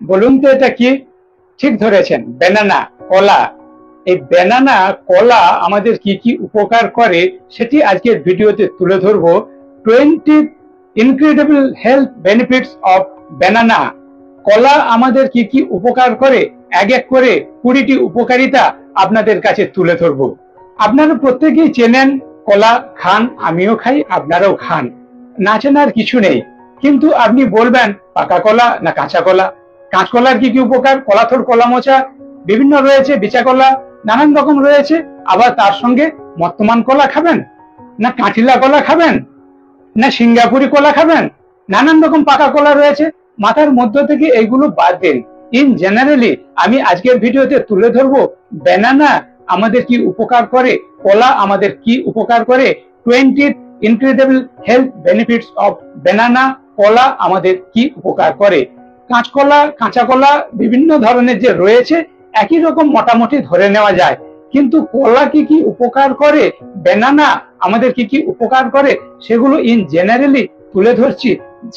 বলুন তো এটা কি? ঠিক ধরেছেন, ব্যানানা, কলা। এই ব্যানানা, কলা আমাদের কি কি উপকার করে সেটি আজকের ভিডিওতে তুলে ধরবো। 20 incredible health benefits of banana. কলা আমাদের কি কি উপকার করে, এক এক করে 20টি উপকারিতা আপনাদের কাছে তুলে ধরবো। আপনারা প্রত্যেকেই চেনেন, কলা খান, আমিও খাই, আপনারাও খান, না চেনার কিছু নেই। কিন্তু আপনি বলবেন পাকা কলা না কাঁচা কলা, কাঁচকলার কি কি উপকার, কলাথোড়, কলা মোচা বিভিন্ন রয়েছে, বিচা কলা নানান রকম রয়েছে। আবার তার সঙ্গে মর্তমান কলা খাবেন, না কাঁঠিলা কলা খাবেন, না সিঙ্গাপুরি কলা খাবেন, নানান রকম পাকা কলা রয়েছে। মাথার মধ্য থেকে এইগুলো বাদ দিন। ইন জেনারেলি আমি আজকের ভিডিওতে তুলে ধরবো ব্যানানা আমাদের কি উপকার করে, কলা আমাদের কি উপকার করে। 20 incredible health benefits of banana. কলা আমাদের কি উপকার করে। কাঁচকলা, কাঁচা কলা বিভিন্ন ধরনের যে রয়েছে, একই রকম মোটামুটি ধরে নেওয়া যায়। কিন্তু কলা কি কি উপকার করে, ব্যানানা আমাদের কি কি উপকার করে, সেগুলো ইন জেনারেলি তুলে ধরছি।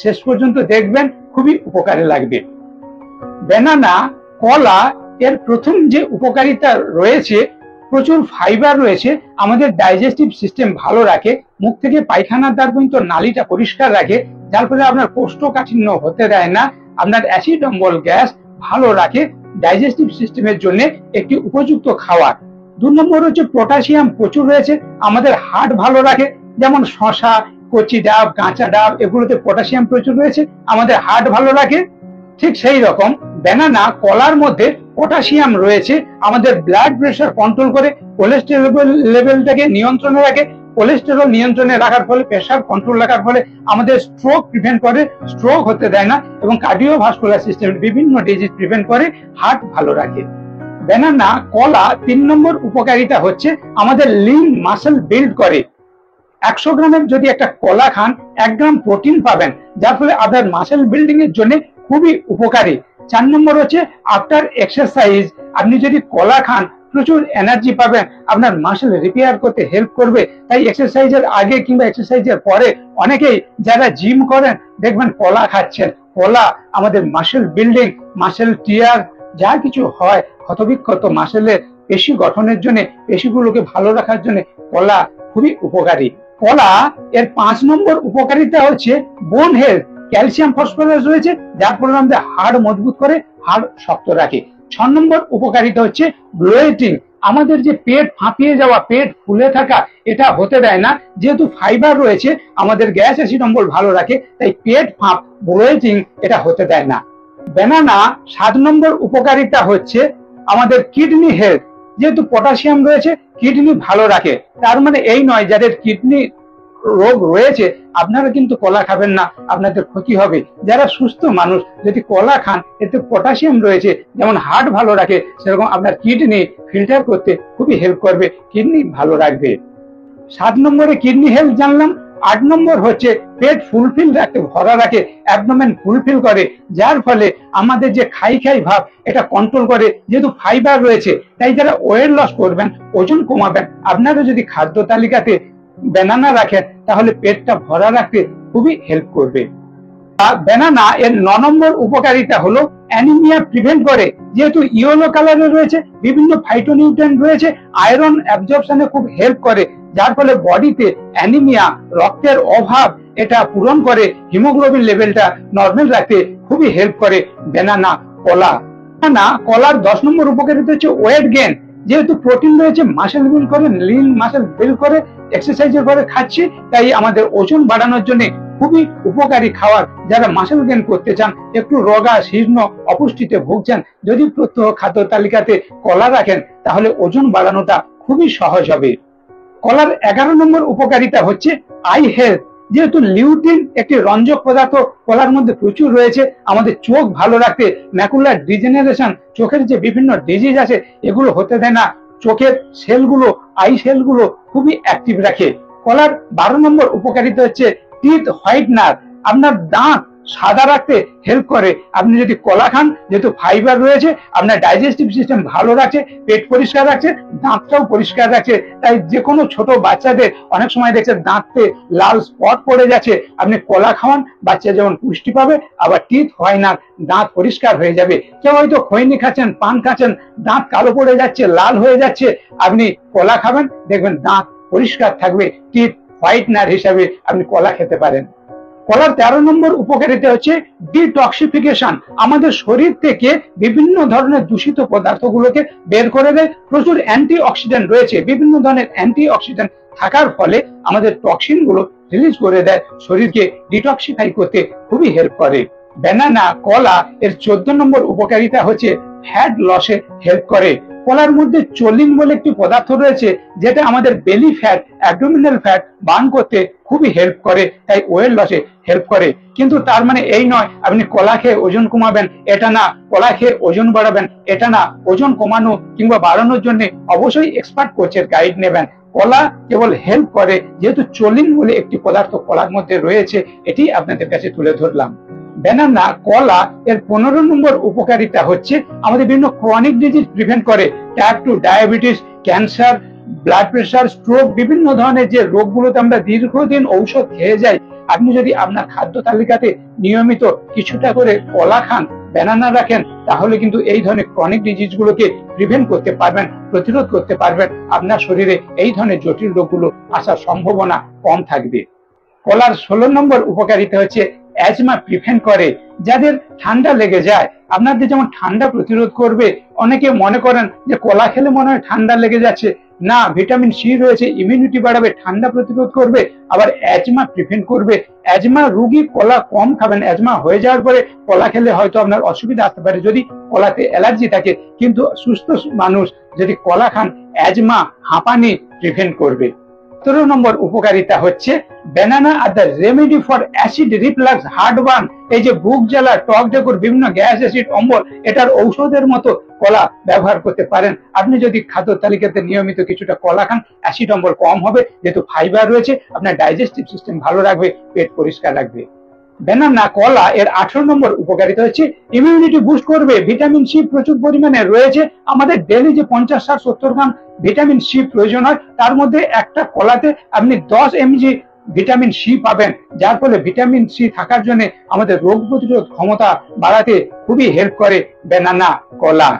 শেষ পর্যন্ত দেখবেন, খুবই উপকারে লাগবে। ব্যানানা, কলা এর প্রথম যে উপকারিতা রয়েছে, প্রচুর ফাইবার রয়েছে, আমাদের ডাইজেস্টিভ সিস্টেম ভালো রাখে, মুখ থেকে পায়খানার দ্বার পর্যন্ত নালীটা পরিষ্কার রাখে, যার ফলে আপনার কোষ্ঠকাঠিন্য হতে দেয় না, আপনার অ্যাসিড অম্বল গ্যাস ভালো রাখে, ডাইজেস্টিভ সিস্টেমের জন্য একটি উপযুক্ত খাবার। 2 নম্বর হচ্ছে পটাশিয়াম প্রচুর রয়েছে, আমাদের হার্ট ভালো রাখে। যেমন শশা, কচি ডাব, কাঁচা ডাব এগুলোতে পটাশিয়াম প্রচুর রয়েছে, আমাদের হার্ট ভালো রাখে। ঠিক সেই রকম ব্যানানা, কলার মধ্যে পটাশিয়াম রয়েছে, আমাদের ব্লাড প্রেশার কন্ট্রোল করে, কোলেস্টেরল লেভেলটাকে নিয়ন্ত্রণে রাখে। কোলেস্টেরল নিয়ন্ত্রণে রাখার ফলে, প্রেশার কন্ট্রোল রাখার ফলে আমাদের স্ট্রোক প্রিভেন্ট করে, স্ট্রোক হতে দেয় না, এবং কার্ডিওভাস্কুলার সিস্টেমের বিভিন্ন ডিজিজ প্রিভেন্ট করে, হার্ট ভালো রাখে। ব্যানানা, কলা 3 নম্বর উপকারিতা হচ্ছে আমাদের লিন মাসেল বিল্ড করে। 100 গ্রামের যদি একটা কলা খান, 1 গ্রাম প্রোটিন পাবেন, যার ফলে আপনার মাসেল বিল্ডিং এর জন্য খুবই উপকারী। 4 নম্বর হচ্ছে আফটার এক্সারসাইজ, আপনি যদি কলা খান প্রচুর এনার্জি পাবেন, আপনার মাসেল রিপেয়ার করতে হেল্প করবে। তাই এক্সারসাইজের আগে কিংবা এক্সারসাইজের পরে অনেকেই যারা জিম করেন দেখবেন কলা খাচ্ছেন। কলা আমাদের মাসেল বিল্ডিং, মাসেল টিয়ার যা কিছু হয়, ক্ষতবিক্ষত মাসেলের পেশি গঠনের জন্য, পেশিগুলোকে ভালো রাখার জন্য কলা খুবই উপকারী। কলা এর 5 নম্বর উপকারিতা হচ্ছে বোন হেলথ। ক্যালসিয়াম, ফসফরাস রয়েছে, যার ফলে আমাদের হাড় মজবুত করে, হাড় শক্ত রাখে। 6 নম্বর উপকারিতা হচ্ছে ব্লোয়েটিং। আমাদের যে পেট ফাঁপিয়ে যাওয়া, পেট ফুলে থাকা, এটা হতে দেয় না, যেহেতু ফাইবার রয়েছে, আমাদের গ্যাস অ্যাসিড অম্বল ভালো রাখে, তাই পেট ফাঁপ, ব্লোয়েটিং এটা হতে দেয় না। ব্যানানা 7 নম্বর উপকারিতা হচ্ছে আমাদের কিডনি হেলথ। যেহেতু পটাশিয়াম রয়েছে, কিডনি ভালো রাখে। তার মানে এই নয় যাদের কিডনি রোগ রয়েছে আপনারা কিন্তু কলা খাবেন না, আপনাদের ক্ষতি হবে। যারা সুস্থ মানুষ যদি কলা খান, এতে পটাশিয়াম রয়েছে, যেমন হার্ট ভালো রাখে, সেরকম আপনার কিডনি ফিল্টার করতে খুবই হেল্প করবে, কিডনি ভালো রাখবে। 7 নম্বরে কিডনি হেলথ জানলাম। 8 নম্বর হচ্ছে পেট ফুলফিল রাখে, ভরা রাখে, অ্যাবডোমেন ফুলফিল করে, যার ফলে আমাদের যে খাই খাই ভাব এটা কন্ট্রোল করে। যেহেতু ফাইবার রয়েছে, তাই যারা ওয়েট লস করবেন, ওজন কমাবেন, আপনারা যদি খাদ্য তালিকাতে ব্যানানা রাখেন, তাহলে পেটটা ভরা রাখতে খুবই হেল্প করবে। ব্যানানা এর 9 নম্বর উপকারিতা হলো অ্যানিমিয়া প্রিভেন্ট করে। যেহেতু ইয়েলো কালারে রয়েছে, বিভিন্ন ফাইটোনিউট্রিয়েন্ট রয়েছে, আয়রন অ্যাবজর্পশনে খুব হেল্প করে, যার ফলে বডিতে অ্যানিমিয়া, রক্তের অভাব এটা পূরণ করে, হিমোগ্লোবিন লেভেলটা নর্মাল রাখতে খুবই হেল্প করে ব্যানানা, কলা। না, কলার 10 নম্বর উপকারিতা হচ্ছে ওয়েট গেইন। যেহেতু প্রোটিন রয়েছে, মাসেল বিল্ড করে, লিন মাসেল বিল্ড করে, এক্সারসাইজের পরে খাচ্ছি, তাই আমাদের ওজন বাড়ানোর জন্য খুবই উপকারী খাবার। যারা মাসেল গেইন করতে চান, একটু রোগা, শীর্ণ, অপুষ্টিতে ভুগছেন, যদি প্রত্যহ খাদ্য তালিকাতে কলা রাখেন, তাহলে ওজন বাড়ানোটা খুবই সহজ হবে। কলার 11 নম্বর উপকারিতা হচ্ছে আই হেলথ। যেহেতু লিউটিন একটি রঞ্জক পদার্থ কলার মধ্যে প্রচুর রয়েছে, আমাদের চোখ ভালো রাখতে, ম্যাকুলার ডিজেনারেশন, চোখের যে বিভিন্ন ডিজিজ আছে এগুলো হতে দেয় না, চোখের সেলগুলো, আই সেলগুলো খুবই অ্যাক্টিভ রাখে। কলার 12 নম্বর উপকারিতা হচ্ছে টিথ হোয়াইটনার। আপনার দাঁত সাদা রাখতে হেল্প করে। আপনি যদি কলা খান, যেহেতু ফাইবার রয়েছে, আপনার ডাইজেস্টিভ সিস্টেম ভালো রাখছে, পেট পরিষ্কার রাখছে, দাঁতটাও পরিষ্কার রাখছে। তাই যে কোনো ছোট বাচ্চাদের অনেক সময় দেখছেন দাঁতে লাল স্পট পড়ে যাচ্ছে, আপনি কলা খাওয়ান, বাচ্চা যেমন পুষ্টি পাবে, আবার টিথ হয় না, দাঁত পরিষ্কার হয়ে যাবে। কেউ হয়তো খৈনি খাচ্ছেন, পান খাচ্ছেন, দাঁত কালো পড়ে যাচ্ছে, লাল হয়ে যাচ্ছে, আপনি কলা খাবেন, দেখবেন দাঁত পরিষ্কার থাকবে, টিথ হোয়াইটনার হিসাবে আপনি কলা খেতে পারেন। কলার 13 নম্বর উপকারিতা হচ্ছে ডিটক্সিফিকেশন। আমাদের শরীর থেকে বিভিন্ন ধরনের দূষিত পদার্থগুলোকে বের করে দেয়। প্রচুর অ্যান্টি অক্সিডেন্ট রয়েছে, বিভিন্ন ধরনের অ্যান্টি অক্সিডেন্ট থাকার ফলে আমাদের টক্সিন গুলো রিলিজ করে দেয়, শরীরকে ডিটক্সিফাই করতে খুবই হেল্প করে। ব্যানানা, কলা এর 14 নম্বর উপকারিতা হচ্ছে ফ্যাট লসে হেল্প করে। কলার মধ্যে চোলিন বলে একটি পদার্থ রয়েছে, যেটা আমাদের belly fat, abdominal fat burn করতে খুবই হেল্প করে, তাই ওয়েট লসে হেল্প করে। কিন্তু তার মানে এই নয় আপনি কলা খেয়ে ওজন কমাবেন, এটা না। কলা খেয়ে ওজন বাড়াবেন, এটা না। ওজন কমানো কিংবা বাড়ানোর জন্য অবশ্যই এক্সপার্ট কোচের গাইড নেবেন। কলা কেবল হেল্প করে, যেহেতু চোলিন বলে একটি পদার্থ কলার মধ্যে রয়েছে, এটি আপনাদের কাছে তুলে ধরলাম। ব্যানানা, কলা এর 15 নম্বর উপকারিতা হচ্ছে আমাদের বিভিন্ন ক্রনিক ডিজিজ প্রিভেন্ট করে। Type 2 diabetes, cancer, blood pressure, stroke, বিভিন্ন ধরনের যে রোগগুলোতে আমরা দীর্ঘদিন ঔষধ খেয়ে যাই, আপনি যদি আপনার খাদ্য তালিকাতে নিয়মিত কিছুটা করে কলা খান, ব্যানানা রাখেন, তাহলে কিন্তু এই ধরনের ক্রনিক ডিজিজ গুলোকে প্রিভেন্ট করতে পারবেন, প্রতিরোধ করতে পারবেন। আপনার শরীরে এই ধরনের জটিল রোগগুলো আসার সম্ভাবনা কম থাকবে। কলার 16 নম্বর উপকারিতা হচ্ছে অ্যাজমা প্রিভেন্ট করে। যাদের ঠান্ডা লেগে যায়, আপনাদের যেমন ঠান্ডা প্রতিরোধ করবে, অনেকে মনে করেন যে কলা খেলে মনে হয় ঠান্ডা লেগে যাচ্ছে, না, ভিটামিন সি রয়েছে, ইমিউনিটি বাড়াবে, ঠান্ডা প্রতিরোধ করবে, আবার অ্যাজমা প্রিভেন্ট করবে। অ্যাজমা রোগী কলা কম খাবেন, অ্যাজমা হয়ে যাওয়ার পরে কলা খেলে হয়তো আপনার অসুবিধা আসতে পারে যদি কলাতে অ্যালার্জি থাকে, কিন্তু সুস্থ মানুষ যদি কলা খান, অ্যাজমা, হাঁপানি প্রিভেন্ট করবে। 17 নম্বর উপকারিতা হচ্ছে banana are the remedy for acid reflux, heartburn. এই যে বুক জ্বালা, টক ডেকুর, বিভিন্ন গ্যাস, অ্যাসিড, অম্বল, এটার ঔষধের মতো কলা ব্যবহার করতে পারেন। আপনি যদি খাদ্য তালিকাতে নিয়মিত কিছুটা কলা খান, অ্যাসিড অম্বল কম হবে, যেহেতু ফাইবার রয়েছে, আপনার ডাইজেস্টিভ সিস্টেম ভালো রাখবে, পেট পরিষ্কার রাখবে। ব্যানানা, কলা এর 18 নম্বর উপকারিতা হচ্ছে ইমিউনিটি বুস্ট করবে। ভিটামিন সি প্রচুর পরিমাণে রয়েছে। আমাদের ডেইলি যে 50, 60, 70 গ্রাম ভিটামিন সি প্রয়োজন হয়, তার মধ্যে একটা কলাতে আপনি 10 mg ভিটামিন সি পাবেন, যার ফলে ভিটামিন সি থাকার জন্য আমাদের রোগ প্রতিরোধ ক্ষমতা বাড়াতে খুবই হেল্প করে ব্যানানা, কলা।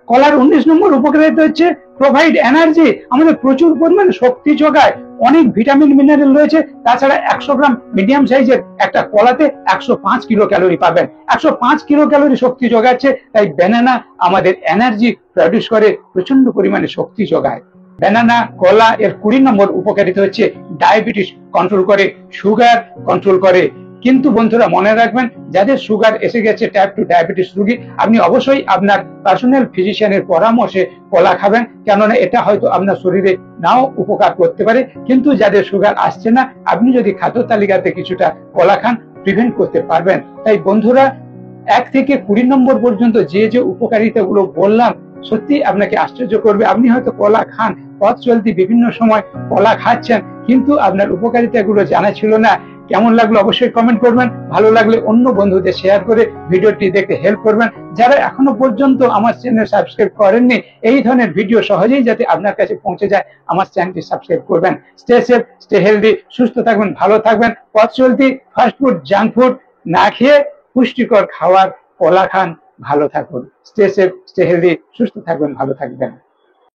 কলার 19 নম্বর উপকারিতা হচ্ছে প্রোভাইড এনার্জি, আমাদের প্রচুর পরিমাণে শক্তি যোগায়। অনেক ভিটামিন মিনারেল রয়েছে। তাছাড়া 100 গ্রাম মিডিয়াম সাইজের একটা কলাতে 105 কিলো ক্যালোরি পাবেন। 105 কিলো ক্যালোরি শক্তি যোগাচ্ছে। তাই ব্যানানা আমাদের এনার্জি প্রডিউস করে, প্রচন্ড পরিমাণে শক্তি যোগায়। ব্যানানা, কলা এর 20 নম্বর উপকারিতা হচ্ছে ডায়াবেটিস কন্ট্রোল করে, সুগার কন্ট্রোল করে। কিন্তু বন্ধুরা মনে রাখবেন, যাদের সুগার এসে গেছে, টাইপ 2 ডায়াবেটিস রোগী, আপনি অবশ্যই আপনার পার্সোনাল ফিজিশিয়ানের পরামর্শে কলা খাবেন, কেননা এটা হয়তো আপনার শরীরে নাও উপকার করতে পারে। কিন্তু যাদের সুগার আসছে না, আপনি যদি খাদ্য তালিকাতে কিছুটা কলা খান, প্রিভেন্ট করতে পারবেন। তাই বন্ধুরা, 1 থেকে 20 নম্বর পর্যন্ত যে যে উপকারিতা গুলো বললাম, সত্যি আপনাকে আশ্চর্য করবে। আপনি হয়তো কলা খান, পথ চলতি বিভিন্ন সময় কলা খাচ্ছেন, কিন্তু আপনার উপকারিতা গুলো জানা ছিল না। কেমন লাগলো অবশ্যই কমেন্ট করবেন। ভালো লাগলে অন্য বন্ধুদের শেয়ার করে ভিডিওটি দেখতে হেল্প করবেন। যারা এখনো পর্যন্ত আমার চ্যানেল সাবস্ক্রাইব করেননি, এই ধরনের ভিডিও সহজেই যাতে আপনার কাছে পৌঁছে যায়, আমার চ্যানেলটি সাবস্ক্রাইব করবেন। স্টে সেফ, স্টে হেলদি, সুস্থ থাকবেন, ভালো থাকবেন। পথ চলতি ফাস্ট ফুড, জাঙ্ক ফুড না খেয়ে পুষ্টিকর খাবার, কলা খান, ভালো থাকুন। স্টে সেফ, স্টে হেলদি, সুস্থ থাকবেন, ভালো থাকবেন।